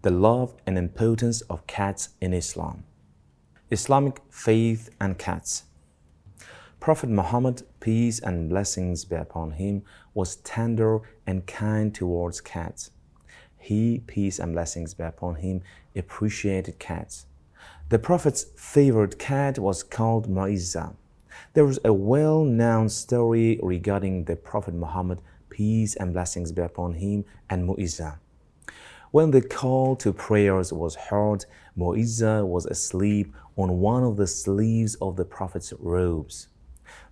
The love and importance of cats in Islam. Islamic faith and cats. Prophet Muhammad, peace and blessings be upon him, was tender and kind towards cats. He, peace and blessings be upon him, appreciated cats. The Prophet's favorite cat was called Muezza. There is a well-known story regarding the Prophet Muhammad, peace and blessings be upon him, and Muezza. When the call to prayers was heard, Muezza was asleep on one of the sleeves of the Prophet's robes.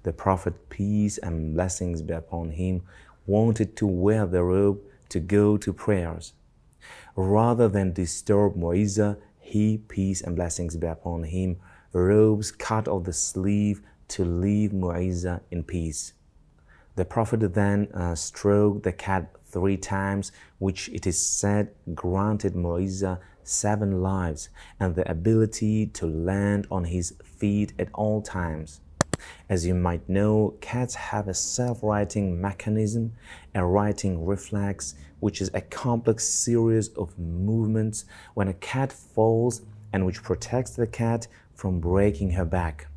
The Prophet, peace and blessings be upon him, wanted to wear the robe to go to prayers. Rather than disturb Muezza, he, peace and blessings be upon him, rose cut off the sleeve to leave Muezza in peace. The Prophet then stroked the cat 3 times, which it is said granted Muezza 7 lives and the ability to land on his feet at all times. As you might know, cats have a self-righting mechanism, a righting reflex, which is a complex series of movements when a cat falls and which protects the cat from breaking her back.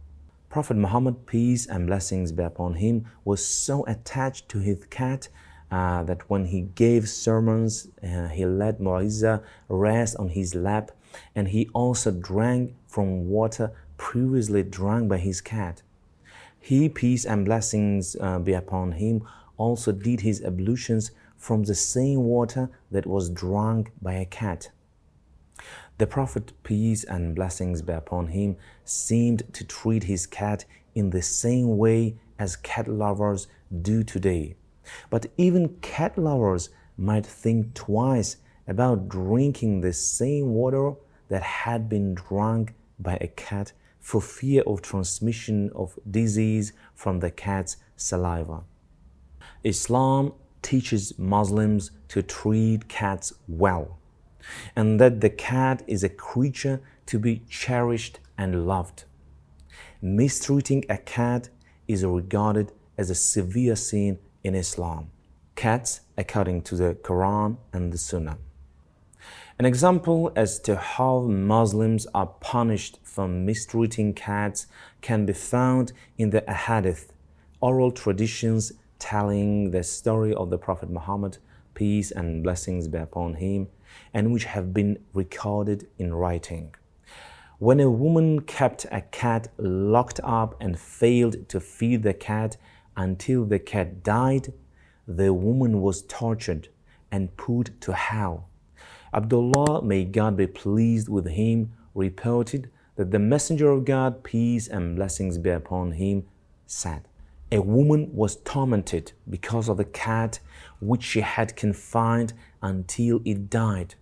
Prophet Muhammad, peace and blessings be upon him, was so attached to his cat that when he gave sermons, he let Muezza rest on his lap, and he also drank from water previously drunk by his cat. He, peace and blessings be upon him, also did his ablutions from the same water that was drunk by a cat. The Prophet, peace and blessings be upon him, seemed to treat his cat in the same way as cat lovers do today. But even cat lovers might think twice about drinking the same water that had been drunk by a cat for fear of transmission of disease from the cat's saliva. Islam teaches Muslims to treat cats well, and that the cat is a creature to be cherished and loved. Mistreating a cat is regarded as a severe sin in Islam. Cats, according to the Quran and the Sunnah. An example as to how Muslims are punished for mistreating cats can be found in the Ahadith, oral traditions telling the story of the Prophet Muhammad, peace and blessings be upon him, and which have been recorded in writing. When a woman kept a cat locked up and failed to feed the cat until the cat died, the woman was tortured and put to hell. Abdullah, may God be pleased with him, reported that the Messenger of God, peace and blessings be upon him, said, "A woman was tormented because of the cat which she had confined until it died,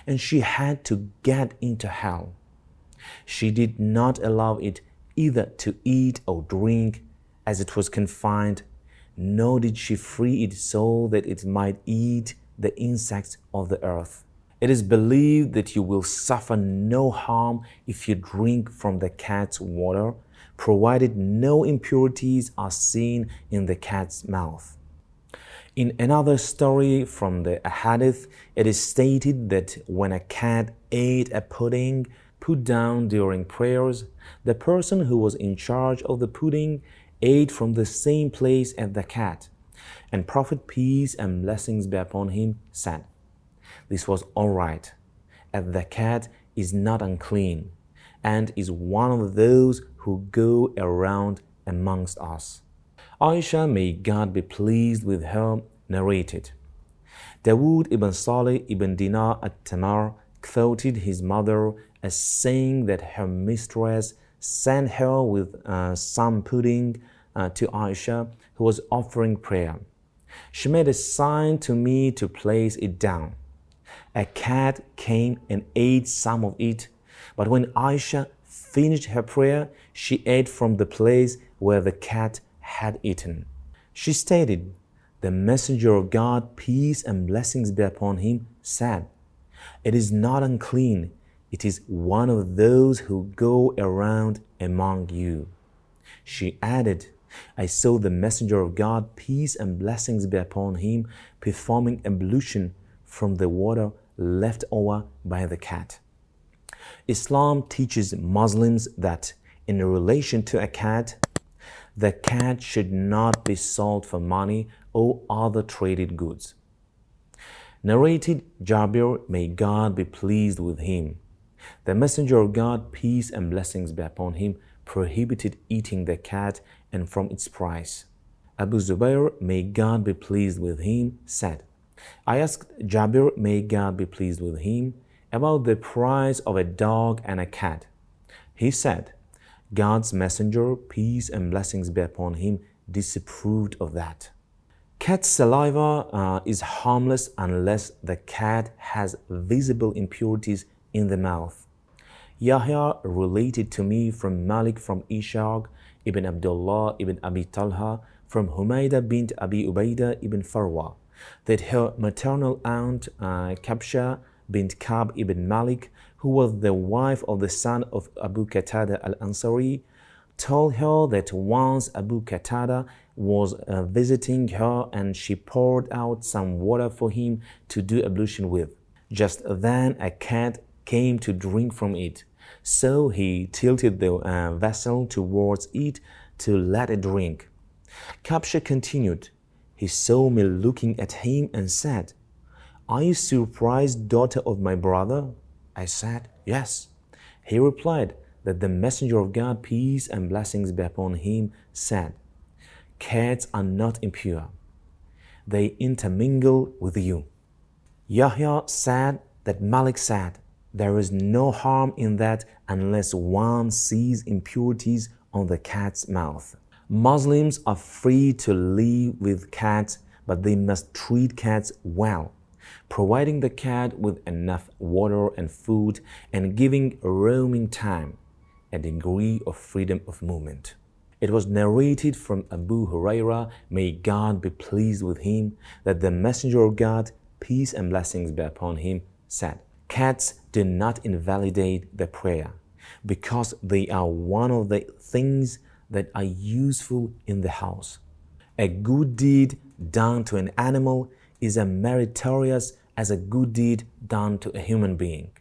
and she had to get into hell. She did not allow it either to eat or drink as it was confined, nor did she free it so that it might eat the insects of the earth. It is believed that you will suffer no harm if you drink from the cat's water, provided no impurities are seen in the cat's mouth." In another story from the Ahadith, it is stated that when a cat ate a pudding put down during prayers, the person who was in charge of the pudding ate from the same place as the cat. And Prophet, peace and blessings be upon him, said, "This was all right, as the cat is not unclean, and is one of those who go around amongst us." Aisha, may God be pleased with her, narrated, Dawood ibn Saleh ibn Dinar at-Tamar quoted his mother as saying that her mistress sent her with some pudding to Aisha, who was offering prayer. She made a sign to me to place it down. A cat came and ate some of it, but when Aisha finished her prayer, she ate from the place where the cat had eaten. She stated, "The Messenger of God, peace and blessings be upon him, said, 'It is not unclean, it is one of those who go around among you.'" She added, "I saw the Messenger of God, peace and blessings be upon him, performing ablution from the water left over by the cat. Islam teaches Muslims that in relation to a cat, the cat should not be sold for money or other traded goods. Narrated Jabir, may God be pleased with him. The Messenger of God, peace and blessings be upon him, prohibited eating the cat and from its price. Abu Zubair, may God be pleased with him, said, I asked Jabir, may God be pleased with him, about the price of a dog and a cat. He said, God's Messenger, peace and blessings be upon him, disapproved of that. Cat's saliva is harmless unless the cat has visible impurities in the mouth. Yahya related to me from Malik from Ishaq ibn Abdullah ibn Abi Talha from Humayda bint Abi Ubaidah ibn Farwa that her maternal aunt Kabsha bint Kab ibn Malik, who was the wife of the son of Abu Qatada al-Ansari, told her that once Abu Qatada was visiting her and she poured out some water for him to do ablution with. Just then a cat came to drink from it, so he tilted the vessel towards it to let it drink. Kabsha continued, he saw me looking at him and said, Are you surprised, daughter of my brother? I said, Yes. He replied that the Messenger of God, peace and blessings be upon him, said, Cats are not impure. They intermingle with you. Yahya said that Malik said, There is no harm in that unless one sees impurities on the cat's mouth. Muslims are free to live with cats, but they must treat cats well, providing the cat with enough water and food and giving roaming time, a degree of freedom of movement. It was narrated from Abu Huraira, may God be pleased with him, that the Messenger of God, peace and blessings be upon him, said, Cats do not invalidate the prayer, because they are one of the things that are useful in the house. A good deed done to an animal is as meritorious as a good deed done to a human being,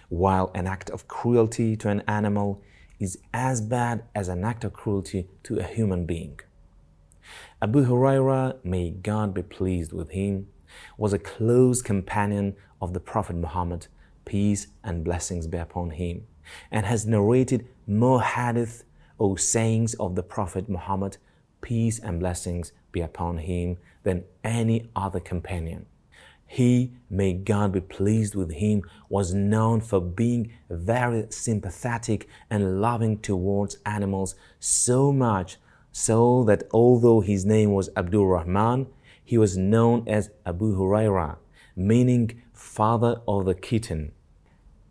while an act of cruelty to an animal is as bad as an act of cruelty to a human being. Abu Huraira, may God be pleased with him, was a close companion of the Prophet Muhammad, peace and blessings be upon him, and has narrated more hadith or sayings of the Prophet Muhammad, peace and blessings be upon him, than any other companion. He, may God be pleased with him, was known for being very sympathetic and loving towards animals, so much so that although his name was Abdul Rahman, he was known as Abu Huraira, meaning father of the kitten.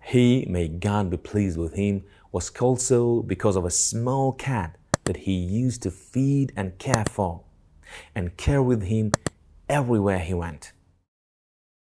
He, may God be pleased with him, was called so because of a small cat that he used to feed and care for, and care with him everywhere he went.